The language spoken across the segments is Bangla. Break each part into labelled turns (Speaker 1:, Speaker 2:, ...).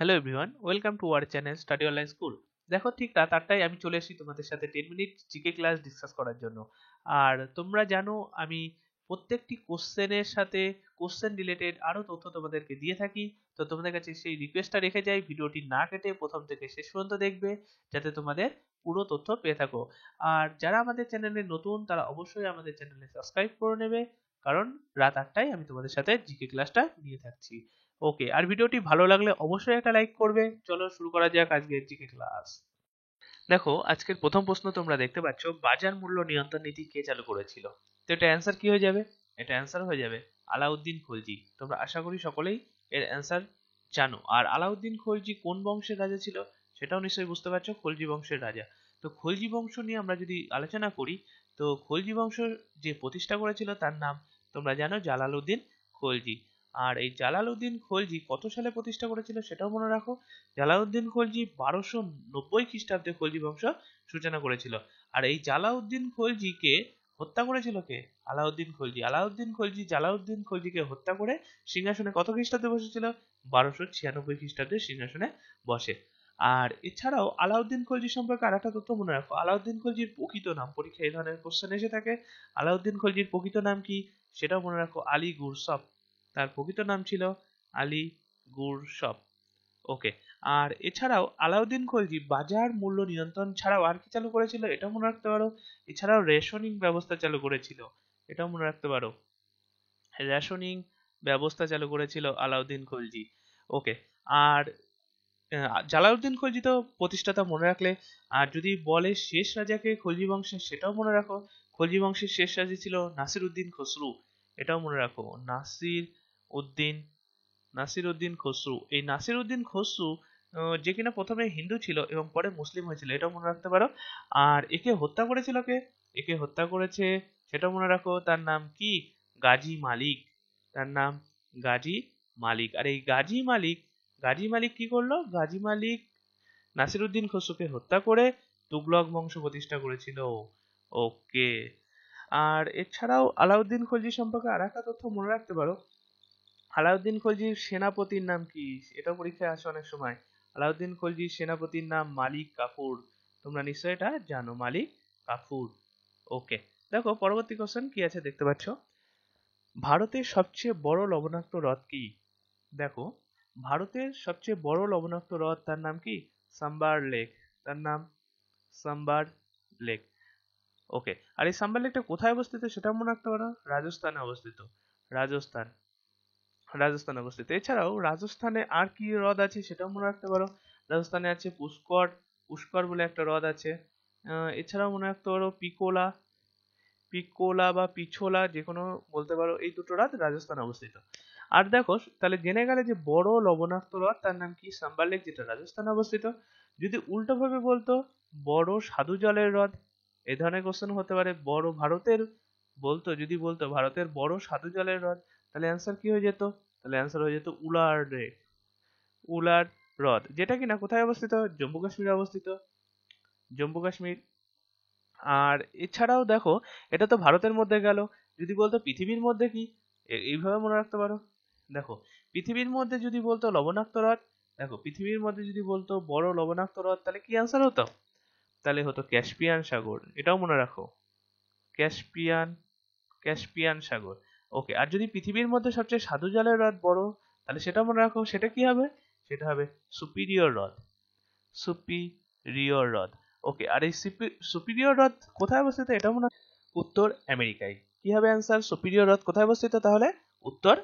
Speaker 1: Hello everyone, welcome to our channel study online school. দেখো ঠিক রাত 8টায় আমি চলে এসেছি তোমাদের সাথে 10 মিনিট জিকে ক্লাস ডিসকাস করার জন্য। আর তোমরা জানো আমি প্রত্যেকটি কোশ্চেনের সাথে কোশ্চেন রিলেটেড আরো তথ্য তোমাদেরকে দিয়ে থাকি। তো তোমাদের কাছে সেই রিকোয়েস্টটা রেখে যাই, ভিডিওটি না কেটে প্রথম থেকে শেষ পর্যন্ত দেখবে যাতে তোমাদের পুরো তথ্য পেয়ে থাকো। আর যারা আমাদের চ্যানেলে নতুন তারা অবশ্যই আমাদের চ্যানেলে সাবস্ক্রাইব করে নেবে, কারণ রাত 8টায় আমি তোমাদের সাথে জিকে ক্লাসটা নিয়ে থাকছি। ওকে, আর ভিডিওটি ভালো লাগলে অবশ্যই একটা লাইক করবে। চলো শুরু করা যাক আজকের জিকে ক্লাস। দেখো আজকের প্রথম প্রশ্ন তোমরা দেখতে পাচ্ছ, বাজার মূল্য নিয়ন্ত্রণ নীতি কে চালু করেছিল? তো এটা অ্যান্সার কি হয়ে যাবে? এটা অ্যান্সার হয়ে যাবে আলাউদ্দিন খলজি। তোমরা আশা করি সকলেই এর অ্যান্সার জানো। আর আলাউদ্দিন খলজি কোন বংশের রাজা ছিল সেটাও নিশ্চয়ই বুঝতে পারছো, খলজি বংশের রাজা। তো খলজি বংশ নিয়ে আমরা যদি আলোচনা করি, তো খলজি বংশ যে প্রতিষ্ঠা করেছিল তার নাম তোমরা জানো জালালউদ্দিন খলজি। আর এই জালালউদ্দিন খলজি কত সালে প্রতিষ্ঠা করেছিল সেটাও মনে রাখো। জালালউদ্দিন খলজি 1290 খ্রিস্টাব্দে খলজি বংশ সূচনা করেছিল। আর এই জালাউদ্দিন খলজিকে হত্যা করেছিল কে? আলাউদ্দিন খলজি। আলাউদ্দিন খলজি জালাউদ্দিন খলজিকে হত্যা করে সিংহাসনে কত খ্রিস্টাব্দে বসেছিল? 1296 খ্রিস্টাব্দে সিংহাসনে বসে। আর এছাড়াও আলাউদ্দিন খলজি সম্পর্কে আর একটা তথ্য মনে রাখো, আলাউদ্দিন খলজির প্রকৃত নাম, পরীক্ষায় এই ধরনের কোশ্চেন এসে থাকে, আলাউদ্দিন খলজির প্রকৃত নাম কি সেটাও মনে রাখো, আলী গুরসপ। তার প্রকৃত নাম ছিল আলী গুরসপ। ওকে। আর এছাড়াও আলাউদ্দিন খলজি বাজার মূল্য নিয়ন্ত্রণ ছাড়াও আর কি চালু করেছিল এটাও মনে রাখতে পারো। এছাড়াও রেশনিং ব্যবস্থা চালু করেছিল, এটাও মনে রাখতে পারো। রেশনিং ব্যবস্থা চালু করেছিল আলাউদ্দিন খলজি। ওকে। আর জালাউদ্দিন খলজি তো প্রতিষ্ঠাতা মনে রাখলে। আর যদি বলে শেষ রাজাকে খলজি বংশের, সেটাও মনে রাখো। খলজি বংশের শেষ রাজা ছিল নাসির উদ্দিন খসরু, এটাও মনে রাখো। উদ্দিন নাসির উদ্দিন খসরু। এই নাসির উদ্দিন খসরু যে কিনা প্রথমে হিন্দু ছিল এবং পরে মুসলিম হয়েছিল, এটাও মনে রাখতে পারো। আর একে হত্যা করেছিল কে? একে হত্যা করেছে, সেটাও মনে রাখো, তার নাম কি? গাজী মালিক। তার নাম গাজী মালিক। আর এই গাজী মালিক কি করলো? গাজী মালিক নাসির উদ্দিন খসরুকে হত্যা করে তুগলক বংশ প্রতিষ্ঠা করেছিল। ওকে। আর এছাড়াও আলাউদ্দিন খলজি সম্পর্কে আর একটা তথ্য মনে রাখতে পারো, আলাউদ্দিন খলজির সেনাপতির নাম কি? এটাও পরীক্ষায় আসে অনেক সময়। আলাউদ্দিন খলজির সেনাপতির নাম মালিক কাফুর। তোমরা নিশ্চয়ই এটা জানো, মালিক কাফুর। ওকে। দেখো পরবর্তী কোশ্চেন কি আছে দেখতে পাচ্ছ, ভারতের সবচেয়ে বড় লবণাক্ত হ্রদ কি? দেখো ভারতের সবচেয়ে বড় লবণাক্ত হ্রদ, তার নাম কি? সাম্বার লেক। তার নাম সাম্বার লেক। ওকে। আর এই সাম্বার লেকটা কোথায় অবস্থিত সেটাও মনে রাখতে পারো, রাজস্থানে অবস্থিত। রাজস্থান, রাজস্থানে অবস্থিত। এছাড়াও রাজস্থানে আর কি হ্রদ আছে সেটাও মনে রাখতে পারো। রাজস্থানে আছে পুষ্কর, পুষ্কর বলে একটা হ্রদ আছে। এছাড়াও মনে রাখতে পারো পিকোলা, পিকোলা বা পিছোলা যে কোনো বলতে পারো। এই দুটো হ্রদ রাজস্থানে অবস্থিত। আর দেখো তাহলে জেনে গেলে যে বড় লবণাক্ত হ্রদ তার নাম কি? সাম্বার লেক, যেটা রাজস্থানে অবস্থিত। যদি উল্টো ভাবে বলতো বড় স্বাদু জলের হ্রদ, এই ধরনের কোশ্চেন হতে পারে। বড় ভারতের বলতো, যদি বলতো ভারতের বড় স্বাদু জলের হ্রদ, তাহলে অ্যান্সার কি হয়ে যেত? তাহলে অ্যান্সার হয়ে যেত উলার লেক, উলার হ্রদ, যেটা কিনা কোথায় অবস্থিত? জম্মু কাশ্মীরে অবস্থিত, জম্মু কাশ্মীর। আর এছাড়াও দেখো এটা তো ভারতের মধ্যে গেল, যদি বলতো পৃথিবীর মধ্যে কি, এইভাবে মনে রাখতে পারো। দেখো পৃথিবীর মধ্যে যদি বলতো লবণাক্ত হ্রদ, দেখো পৃথিবীর মধ্যে যদি বলতো বড় লবণাক্ত হ্রদ, তাহলে কি অ্যান্সার হতো? তাহলে হতো ক্যাস্পিয়ান সাগর। এটাও মনে রাখো, ক্যাস্পিয়ান, ক্যাস্পিয়ান সাগর। ওকে। আর যদি পৃথিবীর মধ্যে সবচেয়ে স্বাদু জলের হ্রদ বড়, তাহলে সেটা মনে রাখো, সেটা কি হবে? সেটা হবে সুপিরিয়র হ্রদ, সুপিরিয়র হ্রদ। ওকে। আর এই সুপিরিয়র হ্রদ কোথায় অবস্থিত এটা মনে হয় উত্তর আমেরিকায়। কি হবে অ্যান্সার? সুপিরিয়র হ্রদ কোথায় অবস্থিত তাহলে? উত্তর,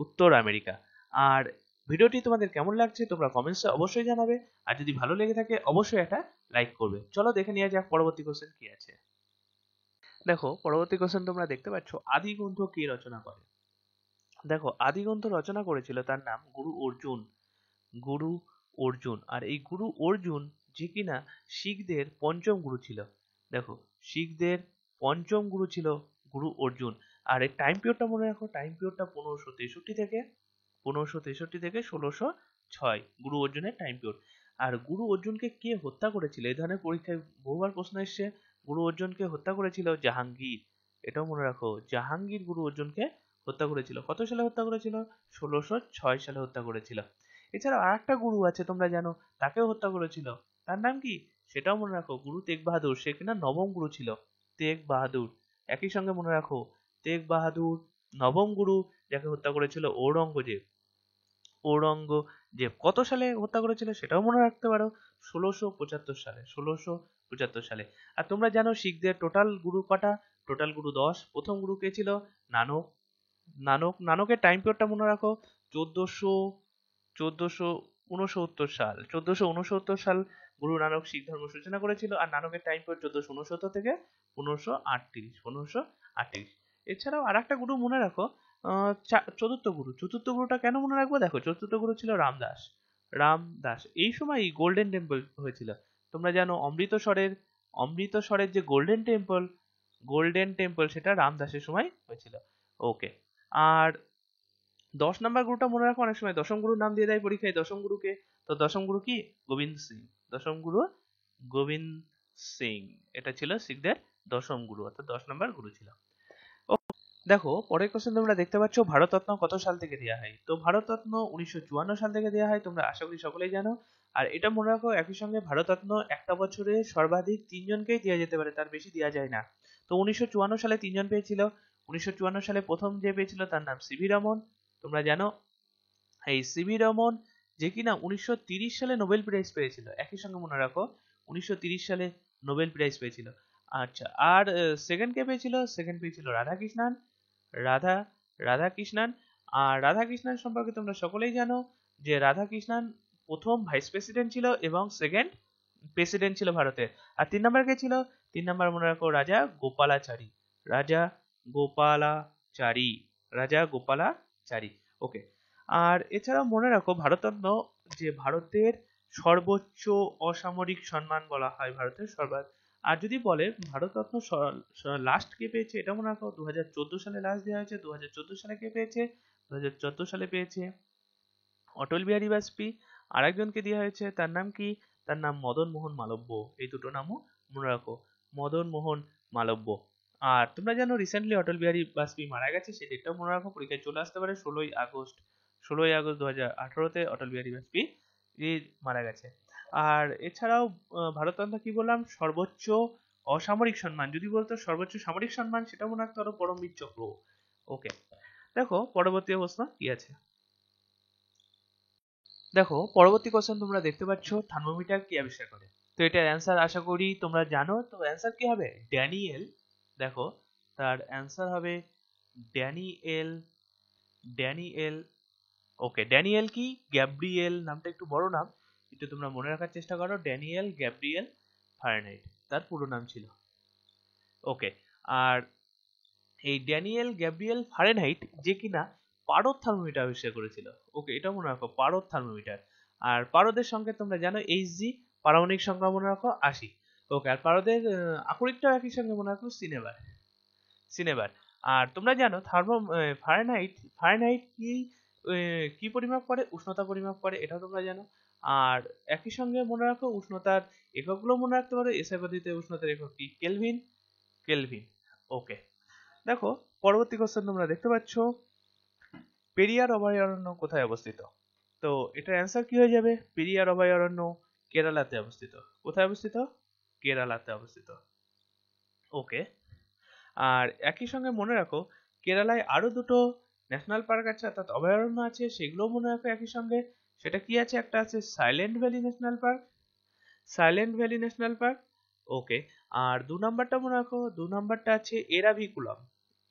Speaker 1: উত্তর আমেরিকা। আর ভিডিওটি তোমাদের কেমন লাগছে তোমরা কমেন্টসে অবশ্যই জানাবে। আর যদি ভালো লেগে থাকে অবশ্যই একটা লাইক করবে। চলো দেখে নেওয়া যাক পরবর্তী কোশ্চেন কি আছে। দেখো পরবর্তী কোশ্চেন তোমরা দেখতে পাচ্ছ, আদি গ্রন্থ কে রচনা করে? দেখো আদি গ্রন্থ রচনা করেছিল তার নাম গুরু অর্জুন, গুরু অর্জুন। আর এই গুরু অর্জুন যে কিনা শিখদের পঞ্চম গুরু ছিল। দেখো শিখদের পঞ্চম গুরু ছিল গুরু অর্জুন। আর এই টাইম পিরিয়ডটা মনে রাখো, টাইম পিরিয়ডটা 1563 থেকে 1606 গুরু অর্জুনের টাইম পিরিয়ড। আর গুরু অর্জুনকে কে হত্যা করেছিল? এই ধরনের পরীক্ষায় বহুবার প্রশ্ন এসছে। গুরু অর্জুনকে হত্যা করেছিল জাহাঙ্গীর। এটাও মনে রাখো, জাহাঙ্গীর গুরু অর্জুনকে হত্যা করেছিল। কত সালে হত্যা করেছিল? 1606 সালে হত্যা করেছিল। এছাড়াও আরেকটা গুরু আছে তোমরা জানো, তাকেও হত্যা করেছিল। তার নাম কি সেটাও মনে রাখো, গুরু তেগ বাহাদুর। সে কিনা নবম গুরু ছিল, তেগ বাহাদুর। একই সঙ্গে মনে রাখো তেগ বাহাদুর নবম গুরু, যাকে হত্যা করেছিল ঔরঙ্গজেব। ঔরঙ্গজেব কত সালে হত্যা করেছিল সেটাও মনে রাখতে পারো, 1675 সালে, 1675 সালে। আর তোমরা জানো শিখদের টোটাল গুরু কটা? টোটাল গুরু 10। প্রথম গুরু কে ছিল? নানক। নানকের টাইম পিরিয়ডটা মনে রাখো, 1469 সাল গুরু নানক শিখ ধর্ম সূচনা করেছিল। আর নানকের টাইম পিরিয়ড 1469 থেকে 1538। এছাড়াও আর একটা গুরু মনে রাখো, চতুর্থ গুরু। চতুর্থ গুরুটা কেন মনে রাখবো? দেখো, চতুর্থ গুরু ছিল রামদাস। রামদাস এই সময় গোল্ডেন টেম্পল হয়েছিল। তোমরা জানো অমৃতসরের যে গোল্ডেন টেম্পল সেটা রামদাসের সময় হয়েছিল। ওকে। আর 10 নম্বর গুরুটা মনে রাখো, অনেক সময় দশম গুরুর নাম দিয়ে দেয় পরীক্ষায় দশম গুরুকে। তো দশম গুরু কি? গোবিন্দ সিং। দশম গুরু গোবিন্দ সিং, এটা ছিল শিখদের দশম গুরু, অর্থাৎ 10 নম্বর গুরু ছিল। দেখো পরের কোশ্চেন তোমরা দেখতে পাচ্ছ, ভারতরত্ন কত সাল থেকে দেওয়া হয়? তো ভারতরত্ন 1954 সাল থেকে দেওয়া হয়, তোমরা আশা করি সকলেই জানো। আর এটা মনে রাখো, একই সঙ্গে ভারতরত্ন একটা বছরে সর্বাধিক 3জনকেই দেওয়া যেতে পারে, তার বেশি দেওয়া যায় না। তো 1954 সালে 3জন পেয়েছিল। 1954 সালে প্রথম যে পেয়েছিল তার নাম সিভি রমন। তোমরা জানো এই সিভি রমন, যে কিনা 1930 সালে নোবেল প্রাইজ পেয়েছিল। একই সঙ্গে মনে রাখো 1930 সালে নোবেল প্রাইজ পেয়েছিল। আচ্ছা, আর সেকেন্ড কে পেয়েছিল? সেকেন্ড পেয়েছিল রাধাকৃষ্ণান। রাধা রাধাকৃষ্ণান। আর রাধাকৃষ্ণান সম্পর্কে তোমরা সকলেই জানো যে রাধাকৃষ্ণান প্রথম ভাইস প্রেসিডেন্ট ছিল এবং সেকেন্ড প্রেসিডেন্ট ছিল ভারতের। আর 3 নম্বর কে ছিল? 3 নম্বর মনে রাখো রাজা গোপালাচারী। রাজা গোপালাচারী। রাজা গোপালাচারী। ওকে। আর এছাড়াও মনে রাখো ভারতরত্ন যে ভারতের সর্বোচ্চ অসামরিক সম্মান বলা হয়, ভারতের আর যদি বলে ভারতরত্ন লাস্ট কে পেয়েছে, এটা মনে রাখো 2014 সালে লাস্ট দেওয়া হয়েছে। 2014 সালে কে পেয়েছে? 2014 সালে পেয়েছে অটল বিহারী বাজপেয়ী। আর একজনকে দেওয়া হয়েছে, তার নাম কি? তার নাম মদন মোহন মালব্য। এই দুটো নামও মনে রাখো, মদন মোহন মালব্য। আর তোমরা জানো রিসেন্টলি অটল বিহারী বাজপেয়ী মারা গেছে, সেই ডেটটাও মনে রাখো, পরীক্ষায় চলে আসতে পারে। 16ই আগস্ট 2018-তে অটল বিহারী বাজপেয়ী মারা গেছে। আর এছাড়াও ভারতরত্ন কি বললাম, সর্বোচ্চ অসামরিক সম্মান। যদি বলতো সর্বোচ্চ সামরিক সম্মান, সেটা মনে রাখতে পারো পরমবীর চক্র। ওকে। দেখো পরবর্তী প্রশ্ন কি আছে। দেখো পরবর্তী কোশ্চেন তোমরা দেখতে পাচ্ছ, থার্মোমিটার কে আবিষ্কার করে? তো এটার অ্যান্সার আশা করি তোমরা জানো। তো অ্যান্সার কি হবে? ড্যানিয়েল। দেখো তার অ্যান্সার হবে ড্যানিয়েল। ড্যানিয়েল। ওকে, ড্যানিয়েল কি? গ্যাব্রিয়েল, নামটা একটু বড় নাম, একটু তোমরা মনে রাখার চেষ্টা করো। ড্যানিয়েল গ্যাব্রিয়েল ফারেনহাইট তার পুরো নাম ছিল। ওকে। আর এই ড্যানিয়েল গ্যাব্রিয়েল ফারেনহাইট যে কিনা পারদ থার্মোমিটার আবিষ্কার করেছিল। ওকে, এটা মনে রাখো, পারদ থার্মোমিটার। আর পারদের সঙ্গে তোমরা জানো Hg, পারমাণবিক সংখ্যা মনে রাখো 80। ওকে, আর পারদের আকরিকটাও একই সঙ্গে মনে রাখো সিনেবার। সিনেবার। আর তোমরা জানো ফারেনহাইট ফারেনহাইট কি কি পরিমাপ করে? উষ্ণতা পরিমাপ করে, এটাও তোমরা জানো। আর একই সঙ্গে মনে রাখো উষ্ণতার এককগুলো মনে রাখতে পারো। এসআই পদ্ধতিতে উষ্ণতার একক কি? কেলভিন। কেলভিন। ওকে। দেখো পরবর্তী কোশ্চেন তোমরা দেখতে পাচ্ছ, পেরিয়ার অভয়ারণ্য কোথায় অবস্থিত? তো এটার অ্যান্সার কি হয়ে যাবে? পেরিয়ার অভয়ারণ্য কেরালাতে অবস্থিত। কোথায় অবস্থিত? কেরালাতে অবস্থিত। ওকে। আর একই সঙ্গে মনে রাখো কেরালায় আরো দুটো ন্যাশনাল পার্ক আছে, অর্থাৎ অভয়ারণ্য আছে, সেগুলো মনে রাখো একই সঙ্গে। সেটা কি আছে? একটা আছে silent valley national park. Silent valley national park. Okay. আর 2 নম্বরটা মনে রাখো, 2 নম্বরটা আছে Eravikulam.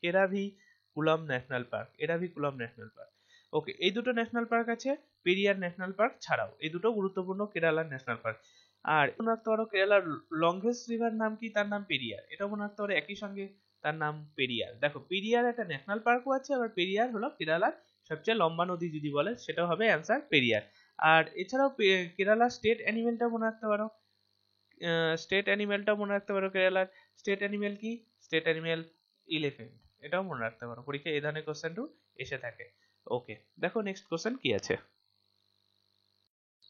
Speaker 1: Eravikulam national park. Eravikulam national park. Okay, এই দুটো ন্যাশনাল পার্ক আছে পেরিয়ার ন্যাশনাল পার্ক ছাড়াও। এই দুটো গুরুত্বপূর্ণ কেরালার ন্যাশনাল পার্ক। আর মনে রাখতে পারো কেরালার লংগেস্ট রিভার নাম কি? তার নাম পেরিয়ার। এটা মনে রাখতে পারো একই সঙ্গে, তার নাম পেরিয়ার। দেখো পেরিয়ার একটা ন্যাশনাল পার্কও আছে, আবার পেরিয়ার হলো কেরালার সবচেয়ে লম্বা নদী যদি বলে, সেটা হবে অ্যান্সার পেরিয়ার। আর এছাড়াও কেরালার স্টেট অ্যানিমেলটা মনে রাখতে পারো। কেরালার স্টেট অ্যানিমেল কি? State animal elephant. এটাও মনে রাখতে পারো, পরীক্ষায় এই ধরনের কোশ্চেনও এসে থাকে। ওকে, দেখো নেক্সট কোশ্চেন কি আছে।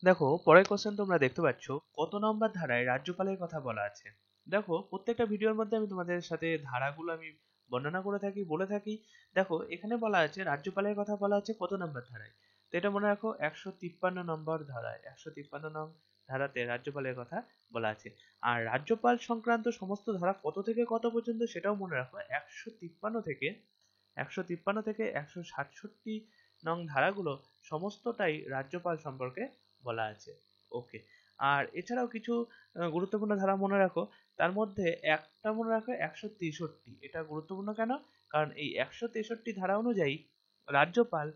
Speaker 1: দেখো পরের কোশ্চেন তোমরা দেখতে পাচ্ছ, কত নম্বর ধারায় রাজ্যপালের কথা বলা আছে? দেখো প্রত্যেকটা ভিডিওর মধ্যে আমি তোমাদের সাথে ধারাগুলো আমি বর্ণনা করে থাকি, বলে থাকি। দেখো এখানে বলা আছে রাজ্যপালের কথা বলা আছে কত নম্বর ধারায়? তো এটা মনে রাখো 153 নম্বর ধারায়, 153 নং ধারাতে রাজ্যপালের কথা বলা আছে। আর রাজ্যপাল সংক্রান্ত সমস্ত ধারা কত থেকে কত পর্যন্ত সেটাও মনে রাখো, 153 থেকে 167 নং ধারাগুলো সমস্তটাই রাজ্যপাল সম্পর্কে বলা আছে। ওকে, আর এছাড়াও কিছু গুরুত্বপূর্ণ ধারা মনে রাখো, তার মধ্যে একটা মনে রাখো 163। এটা গুরুত্বপূর্ণ কেন? কারণ এই 163 ধারা অনুযায়ী রাজ্যপাল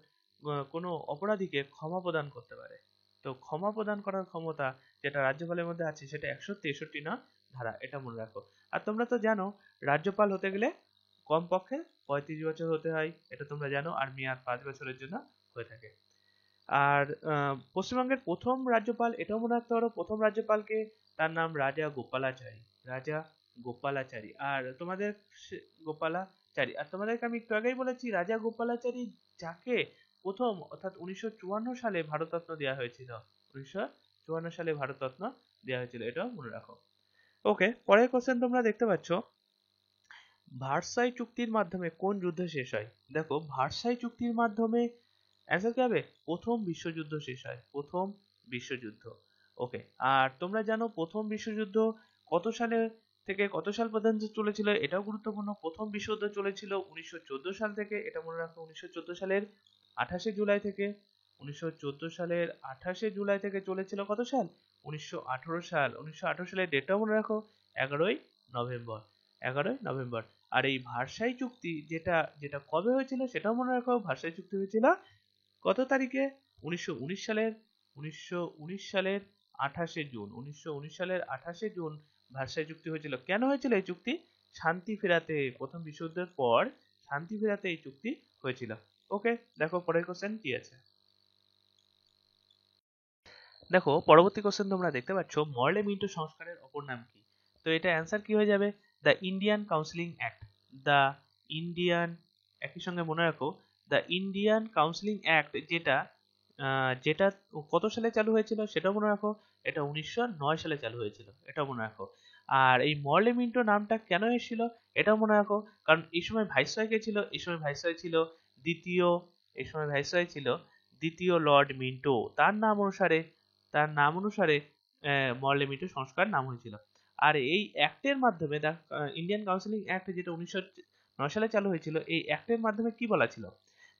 Speaker 1: কোনো অপরাধীকে ক্ষমা প্রদান করতে পারে। তো ক্ষমা প্রদান করার ক্ষমতা যেটা রাজ্যপালের মধ্যে আছে সেটা 163 নং ধারা, এটা মনে রাখো। আর তোমরা তো জানো রাজ্যপাল হতে গেলে কমপক্ষে 35 বছর হতে হয়, এটা তোমরা জানো, আর মেয়াদ 5 বছরের জন্য হয়ে থাকে। আর পশ্চিমবঙ্গের প্রথম রাজ্যপাল এটাও মনে রাখতে পারো, প্রথম রাজ্যপালকে তার নাম রাজা গোপালাচারী, রাজা গোপালাচারী। আর তোমাদের গোপালাচারী, আর তোমাদেরকে আমি একটু আগেই বলেছি রাজা গোপালাচারী যাকে প্রথম অর্থাৎ 1954 সালে ভারতরত্ন দেওয়া হয়েছিল, 1954 সালে ভারতরত্ন দেওয়া হয়েছিল, এটাও মনে রাখো। ওকে, পরের কোশ্চেন তোমরা দেখতে পাচ্ছ, ভার্সাই চুক্তির মাধ্যমে কোন যুদ্ধ শেষ হয়? দেখো ভার্সাই চুক্তির মাধ্যমে অ্যান্সার কি হবে? প্রথম বিশ্বযুদ্ধ শেষ হয়, প্রথম বিশ্বযুদ্ধ। ওকে, আর তোমরা জানো প্রথম বিশ্বযুদ্ধ কত সালে থেকে কত সাল পর্যন্ত চলেছিল? এটাও গুরুত্বপূর্ণ। প্রথম বিশ্বযুদ্ধ চলেছিল 1914 সাল থেকে, এটা মনে রাখো, 1914 সালের 28শে জুলাই থেকে, 1914 সালের 28শে জুলাই থেকে চলেছিল কত সাল? 1918 সাল। 1918 সালের ডেটটাও মনে রাখো, 11ই নভেম্বর, 11ই নভেম্বর। আর এই ভার্সাই চুক্তি যেটা যেটা কবে হয়েছিল সেটাও মনে রাখো, ভার্সাই চুক্তি হয়েছিল কত তারিখে? 1919 সালের 1919 সালের 28শে জুন, 1919 সালের 28শে জুন ভার্সাই চুক্তি হয়েছিল। কেন হয়েছিল এই চুক্তি? শান্তি ফেরাতে, প্রথম বিশ্বযুদ্ধের পর শান্তি ফেরাতে এই চুক্তি হয়েছিল। ওকে, দেখো পরের কোশ্চেন কি আছে। দেখো পরবর্তী কোশ্চেন তোমরা দেখতে পাচ্ছ, মরলে মিন্টো সংস্কারের অপর নাম কি? তো এটা অ্যান্সার কি হয়ে যাবে? The Indian counselling act. The Indian, একই সঙ্গে মনে রাখো দ্য ইন্ডিয়ান কাউন্সিলিং অ্যাক্ট, যেটা যেটা কত সালে চালু হয়েছিল সেটাও মনে রাখো, এটা 1909 সালে চালু হয়েছিল, এটাও মনে রাখো। আর এই মরলে মিন্টো নামটা কেন এসেছিল এটাও মনে রাখো, কারণ এই সময় ভাইসরয় কে ছিল? এই সময় ভাইসরয় ছিল দ্বিতীয়, এই সময় ভাইসরয় ছিল দ্বিতীয় লর্ড মিন্টো। তার নাম অনুসারে মরলে মিন্টো সংস্কার নাম হয়েছিল। আর এই অ্যাক্টের মাধ্যমে, দ্য ইন্ডিয়ান কাউন্সিলিং অ্যাক্ট যেটা 1909 সালে চালু হয়েছিল, এই অ্যাক্টের মাধ্যমে কি বলা ছিল?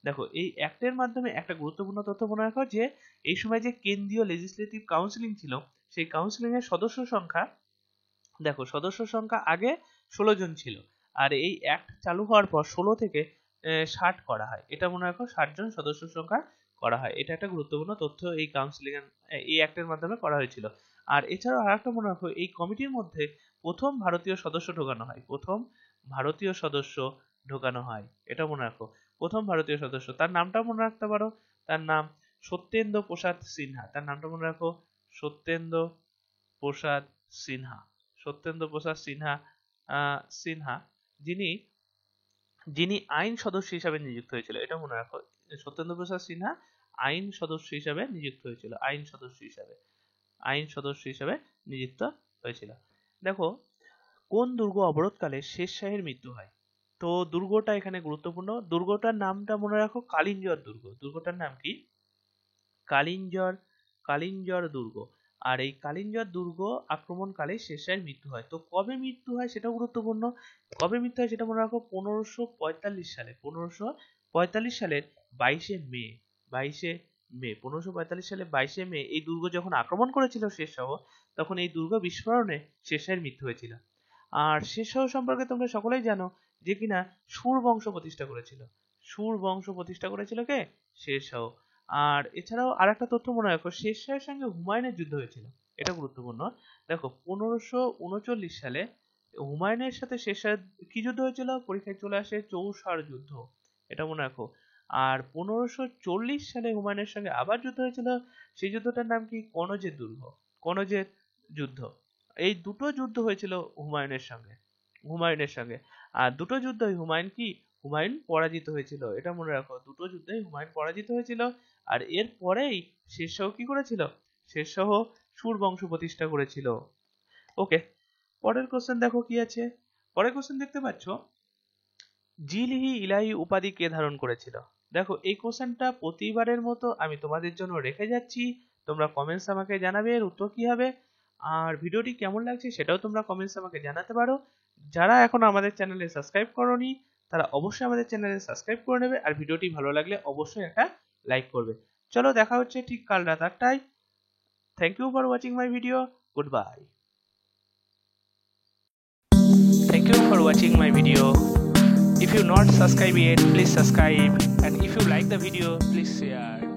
Speaker 1: দেখো এই অ্যাক্টের মাধ্যমে একটা গুরুত্বপূর্ণ তথ্য মনে রাখো, যে এই সময় যে কেন্দ্রীয় লেজিসলেটিভ কাউন্সিলিং ছিল, সেই কাউন্সিলিং এর সদস্য সংখ্যা, দেখো সদস্য সংখ্যা আগে 16 জন ছিল, আর এই অ্যাক্ট চালু হওয়ার পর 16 থেকে 60 করা হয়, এটা মনে রাখো, 60 জন সদস্য সংখ্যা করা হয়। এটা একটা গুরুত্বপূর্ণ তথ্য, এই কাউন্সিলিং এই অ্যাক্টের মাধ্যমে করা হয়েছিল। আর এছাড়াও আরেকটা মনে রাখো, এই কমিটির মধ্যে প্রথম ভারতীয় সদস্য ঢোকানো হয়, প্রথম ভারতীয় সদস্য ঢোকানো হয়, এটা মনে রাখো, প্রথম ভারতীয় সদস্য। তার নামটাও মনে রাখতে পারো, তার নাম সত্যেন্দ্র প্রসাদ সিনহা। তার নামটা মনে রাখো, সত্যেন্দ্র প্রসাদ সিনহা, সত্যেন্দ্র প্রসাদ সিনহা, সিনহা, যিনি যিনি আইন সদস্য হিসাবে নিযুক্ত হয়েছিল, এটা মনে রাখো, সত্যেন্দ্র প্রসাদ সিনহা আইন সদস্য হিসাবে নিযুক্ত হয়েছিল, আইন সদস্য হিসাবে নিযুক্ত হয়েছিল। দেখো কোন দুর্গ অবরোধকালে শের শাহের মৃত্যু হয়? তো দুর্গটা এখানে গুরুত্বপূর্ণ, দুর্গটার নামটা মনে রাখো কালিঞ্জর দুর্গ। দুর্গটার নাম কি? কালিঞ্জর, কালিঞ্জর দুর্গ। আর এই কালিঞ্জর দুর্গ আক্রমণকালে শের শাহের মৃত্যু হয়। তো কবে মৃত্যু হয় সেটা গুরুত্বপূর্ণ, কবে মৃত্যু হয় সেটা মনে রাখো, 1545 সালে, 1545 সালের 22শে মে, 22শে মে, 1545 সালে 22শে মে এই দুর্গ যখন আক্রমণ করেছিল শের শাহ, তখন এই দুর্গ বিস্ফোরণে শের শাহের মৃত্যু হয়েছিল। আর শের শাহ সম্পর্কে তোমরা সকলেই জানো যে কিনা সুর বংশ প্রতিষ্ঠা করেছিল, সুর বংশ প্রতিষ্ঠা করেছিল কে? শের শাহ। আর এছাড়াও আর একটা তথ্য মনে রাখো, শের শাহের সঙ্গে হুমায়ুনের যুদ্ধ হয়েছিল, এটা গুরুত্বপূর্ণ। দেখো 1539 সালে হুমায়ুনের সাথে শের শাহের কি যুদ্ধ হয়েছিল? পরীক্ষায় চলে আসে চৌসার যুদ্ধ, এটা মনে রাখো। আর 1540 সালে হুমায়ুনের সঙ্গে আবার যুদ্ধ হয়েছিল, সেই যুদ্ধটার নাম কি? কনজের দুর্গ, কনজের যুদ্ধ। এই দুটো যুদ্ধ হয়েছিল হুমায়ুনের সঙ্গে। আর দুটো যুদ্ধই হুমায়ুন পরাজিত হয়েছিল, এটা মনে রাখো, দুটো যুদ্ধেই হুমায়ুন পরাজিত হয়েছিল। আর এর পরেই শের শাহ কি করেছিল? শের শাহ সুর বংশ প্রতিষ্ঠা করেছিল। ওকে, পরের কোশ্চেন দেখো কি আছে। পরের কোশ্চেন দেখতে পাচ্ছ, জিল ই ইলাহি উপাধি কে ধারণ করেছিল? দেখো এই কোশ্চেনটা প্রতিবারের মতো আমি তোমাদের জন্য রেখে যাচ্ছি, তোমরা কমেন্টস আমাকে জানাবে এর উত্তর কি হবে। আর ভিডিওটি কেমন লাগছে সেটাও তোমরা কমেন্টস আমাকে জানাতে পারো। যারা এখনো আমাদের চ্যানেলে সাবস্ক্রাইব করোনি তারা অবশ্যই আমাদের চ্যানেলে সাবস্ক্রাইব করে নেবে, আর ভিডিওটি ভালো লাগলে অবশ্যই একটা লাইক করবে। চলো দেখা হচ্ছে ঠিক কাল রাত 8টায়। Thank you for watching my video. Good bye. Thank you for watching my video. If you not subscribe yet, please subscribe, and if you like the video, please share.